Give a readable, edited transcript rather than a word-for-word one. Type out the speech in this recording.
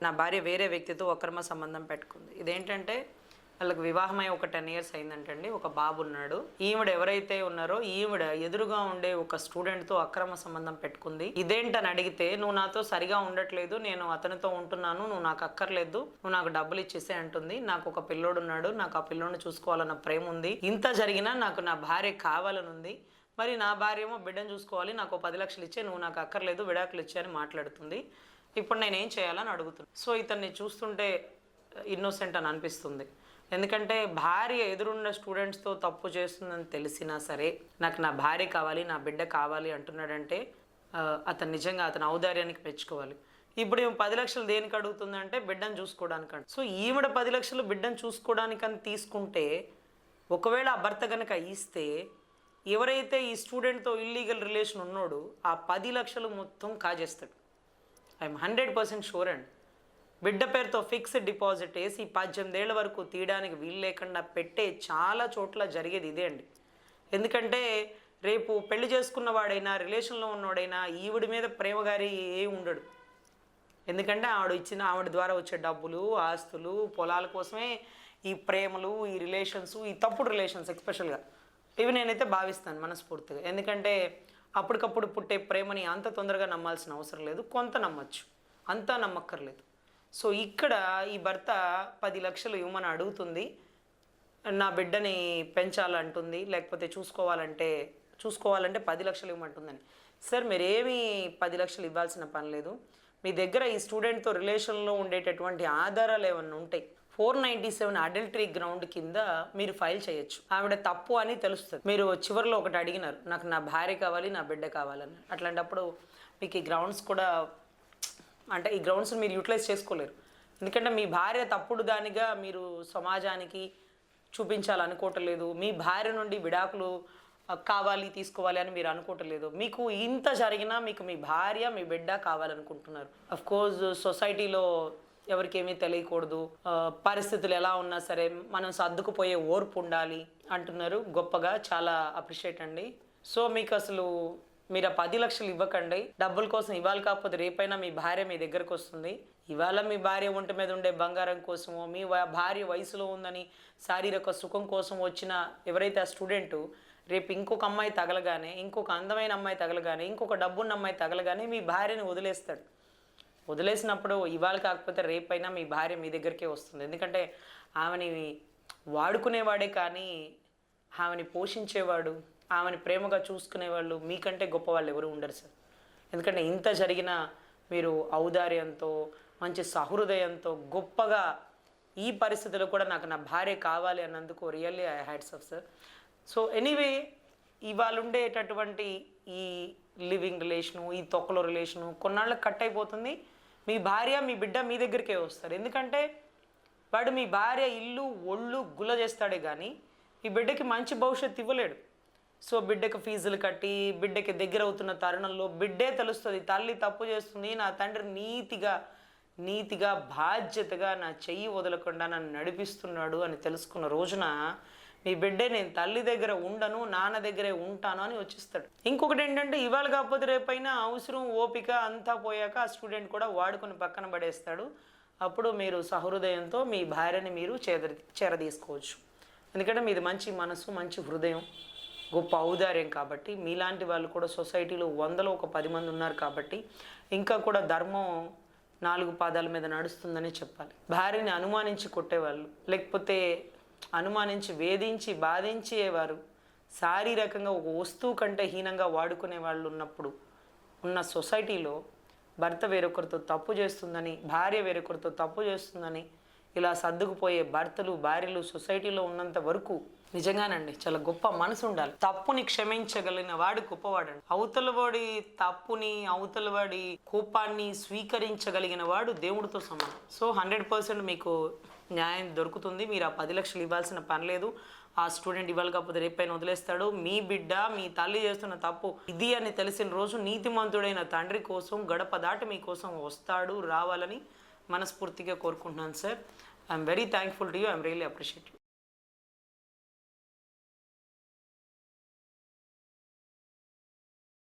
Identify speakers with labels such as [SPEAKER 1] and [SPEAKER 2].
[SPEAKER 1] నా భార్య వేరే వ్యక్తితో అక్రమ సంబంధం పెట్టుకుంది. ఇదేంటంటే వాళ్ళకి వివాహమై ఒక 10 years అయిందంటండి. ఒక బాబు ఉన్నాడు. ఈవిడ ఎవరైతే ఉన్నారో ఈవిడ ఎదురుగా ఉండే ఒక స్టూడెంట్తో అక్రమ సంబంధం పెట్టుకుంది. ఇదేంటని అడిగితే, నువ్వు నాతో సరిగా ఉండట్లేదు, నేను అతనితో ఉంటున్నాను, నువ్వు నాకు అక్కర్లేదు, నువ్వు నాకు డబ్బులు ఇచ్చేసే అంటుంది. నాకు ఒక పిల్లోడు ఉన్నాడు, నాకు ఆ పిల్లోడిని చూసుకోవాలన్న ప్రేమ ఉంది. ఇంత జరిగినా నాకు నా భార్య కావాలని ఉంది. మరి నా భార్య ఏమో బిడ్డను చూసుకోవాలి, నాకు 10 లక్షలు ఇచ్చే, నువ్వు నాకు అక్కర్లేదు, విడాకులు ఇచ్చే అని మాట్లాడుతుంది. ఇప్పుడు నేనేం చేయాలని అడుగుతున్నాను. సో ఇతన్ని చూస్తుంటే ఇన్నోసెంట్ అని అనిపిస్తుంది. ఎందుకంటే భార్య ఎదురున్న స్టూడెంట్స్తో తప్పు చేస్తుందని తెలిసినా సరే నాకు నా భార్య కావాలి, నా బిడ్డ కావాలి అంటున్నాడంటే అతను నిజంగా అతని ఔదార్యానికి మెచ్చుకోవాలి. ఇప్పుడు ఈమె 10 లక్షలు దేనికి అడుగుతుందంటే బిడ్డను చూసుకోవడానికంటే. సో ఈవిడ 10 లక్షలు బిడ్డను చూసుకోవడానికని తీసుకుంటే, ఒకవేళ ఆ భర్త కనుక ఇస్తే ఎవరైతే ఈ స్టూడెంట్తో ఇల్లీగల్ రిలేషన్ ఉన్నాడో ఆ 10 లక్షలు మొత్తం కాజేస్తాడు. ఐఎమ్ 100% షూర్ అండి. బిడ్డ పేరుతో ఫిక్స్డ్ డిపాజిట్ వేసి 18 ఏళ్ల వరకు తీయడానికి వీలు లేకుండా పెట్టే చాలా చోట్ల జరిగేది ఇదే అండి. ఎందుకంటే రేపు పెళ్లి చేసుకున్న వాడైనా రిలేషన్లో ఉన్నవాడైనా ఈవిడి మీద ప్రేమ గారి ఏమి ఉండడు. ఎందుకంటే ఆవిడ ద్వారా వచ్చే డబ్బులు, ఆస్తులు, పొలాల కోసమే ఈ ప్రేమలు, ఈ రిలేషన్స్, ఈ తప్పుడు రిలేషన్స్ ఎస్పెషల్గా ఇవి నేనైతే భావిస్తాను మనస్ఫూర్తిగా. ఎందుకంటే అప్పటికప్పుడు పుట్టే ప్రేమని అంత తొందరగా నమ్మాల్సిన అవసరం లేదు, కొంత నమ్మచ్చు, అంతా నమ్మక్కర్లేదు. సో ఇక్కడ ఈ భర్త 10 లక్షలు ఇవ్వమని అడుగుతుంది, నా బిడ్డని పెంచాలంటుంది, లేకపోతే చూసుకోవాలంటే 10 లక్షలు ఇవ్వమంటుందని. సార్ మీరేమీ 10 లక్షలు ఇవ్వాల్సిన పని లేదు. మీ దగ్గర ఈ స్టూడెంట్తో రిలేషన్లో ఉండేటటువంటి ఆధారాలు ఏమన్నా ఉంటాయి, 497 అడల్టరీ గ్రౌండ్ కింద మీరు ఫైల్ చేయొచ్చు. ఆవిడ తప్పు అని తెలుస్తుంది. మీరు చివరిలో ఒకటి అడిగినారు, నాకు నా భార్య కావాలి, నా బిడ్డ కావాలని. అట్లాంటప్పుడు మీకు ఈ గ్రౌండ్స్ కూడా అంటే ఈ గ్రౌండ్స్ మీరు యూటిలైజ్ చేసుకోలేరు. ఎందుకంటే మీ భార్య తప్పుడు దానిగా మీరు సమాజానికి చూపించాలనుకోవట్లేదు. మీ భార్య నుండి విడాకులు కావాలి, తీసుకోవాలి అని మీరు అనుకోవట్లేదు. మీకు ఇంత జరిగినా మీకు మీ భార్య, మీ బిడ్డ కావాలనుకుంటున్నారు. అఫ్కోర్స్ సొసైటీలో ఎవరికేమీ తెలియకూడదు, పరిస్థితులు ఎలా ఉన్నా సరే మనం సర్దుకుపోయే ఓర్పు ఉండాలి అంటున్నారు. గొప్పగా, చాలా అప్రిషియేట్ అండి. సో మీకు అసలు మీరు ఆ 10 లక్షలు ఇవ్వకండి. డబ్బుల కోసం ఇవాళ కాకపోతే రేపైనా మీ భార్య మీ దగ్గరకు వస్తుంది. ఇవాళ మీ భార్య ఒంటి మీద ఉండే బంగారం కోసమో, మీ భార్య వయసులో ఉందని శారీరక సుఖం కోసం వచ్చిన ఎవరైతే ఆ స్టూడెంటు రేపు ఇంకొక అమ్మాయి తగలగానే, ఇంకొక అందమైన అమ్మాయి తగలగానే, ఇంకొక డబ్బున్న అమ్మాయి తగలగానే మీ భార్యని వదిలేస్తాడు. వదిలేసినప్పుడు ఇవాళ కాకపోతే రేపైనా మీ భార్య మీ దగ్గరికే వస్తుంది. ఎందుకంటే ఆమెని వాడుకునేవాడే కానీ ఆమెని పోషించేవాడు, ఆమెని ప్రేమగా చూసుకునేవాళ్ళు మీకంటే గొప్పవాళ్ళు ఎవరు ఉండరు సార్. ఎందుకంటే ఇంత జరిగిన మీరు ఔదార్యంతో, మంచి సహృదయంతో, గొప్పగా ఈ పరిస్థితుల్లో కూడా నాకు నా భార్య కావాలి అన్నందుకు really I hats off sir. So anyway ఇవాళ ఉండేటటువంటి ఈ లివింగ్ రిలేషను, ఈ తొక్కలో రిలేషను కొన్నాళ్ళకి కట్ అయిపోతుంది. మీ భార్య, మీ బిడ్డ మీ దగ్గరికే వస్తారు. ఎందుకంటే వాడు మీ భార్య ఇల్లు ఒళ్ళు గుల్ల చేస్తాడే కానీ ఈ బిడ్డకి మంచి భవిష్యత్తు ఇవ్వలేడు. సో బిడ్డకు ఫీజులు కట్టి బిడ్డకి దగ్గర అవుతున్న తరుణంలో బిడ్డే తెలుస్తుంది, తల్లి తప్పు చేస్తుంది, నా తండ్రి నీతిగా బాధ్యతగా నా చెయ్యి వదలకుండా నన్ను నడిపిస్తున్నాడు అని తెలుసుకున్న రోజున మీ బిడ్డే నేను తల్లి దగ్గర ఉండను, నాన్న దగ్గరే ఉంటాను అని వచ్చిస్తాడు. ఇంకొకటి ఏంటంటే ఇవాళ కాకపోతే రేపైనా అవసరం, ఓపిక అంతా పోయాక ఆ స్టూడెంట్ కూడా వాడుకొని పక్కన పడేస్తాడు. అప్పుడు మీరు సహృదయంతో మీ భార్యని మీరు చేరదీసుకోవచ్చు. ఎందుకంటే మీది మంచి మనసు, మంచి హృదయం, గొప్ప ఔదార్యం. కాబట్టి మీలాంటి వాళ్ళు కూడా సొసైటీలో 100లో ఒక 10 మంది ఉన్నారు. కాబట్టి ఇంకా కూడా ధర్మం 4 పాదాల మీద నడుస్తుందని చెప్పాలి. భార్యని అనుమానించి కొట్టేవాళ్ళు, లేకపోతే అనుమానించి వేధించి బాధించేవారు, శారీరకంగా ఒక వస్తువు కంటే హీనంగా వాడుకునే వాళ్ళు ఉన్నప్పుడు ఉన్న సొసైటీలో భర్త వేరొకరితో తప్పు చేస్తుందని, భార్య వేరొకరితో తప్పు చేస్తుందని ఇలా సర్దుకుపోయే భర్తలు, భార్యలు సొసైటీలో ఉన్నంత వరకు నిజంగానండి చాలా గొప్ప మనసు ఉండాలి. తప్పుని క్షమించగలిగిన వాడు గొప్పవాడండి. అవతలవాడి తప్పుని, అవతలవాడి కోపాన్ని స్వీకరించగలిగిన వాడు దేవుడితో సమానం. సో 100% మీకు న్యాయం దొరుకుతుంది. మీరు ఆ 10 లక్షలు ఇవ్వాల్సిన పని లేదు. ఆ స్టూడెంట్ ఇవాళ కాకపోతే రేపైనా వదిలేస్తాడు. మీ బిడ్డ, మీ తల్లి చేస్తున్న తప్పు ఇది అని తెలిసిన రోజు నీతిమంతుడైన తండ్రి కోసం గడప దాటి మీకోసం వస్తాడు, రావాలని మనస్ఫూర్తిగా కోరుకుంటున్నాను sir. I'm very thankful to you. I'm really appreciate you.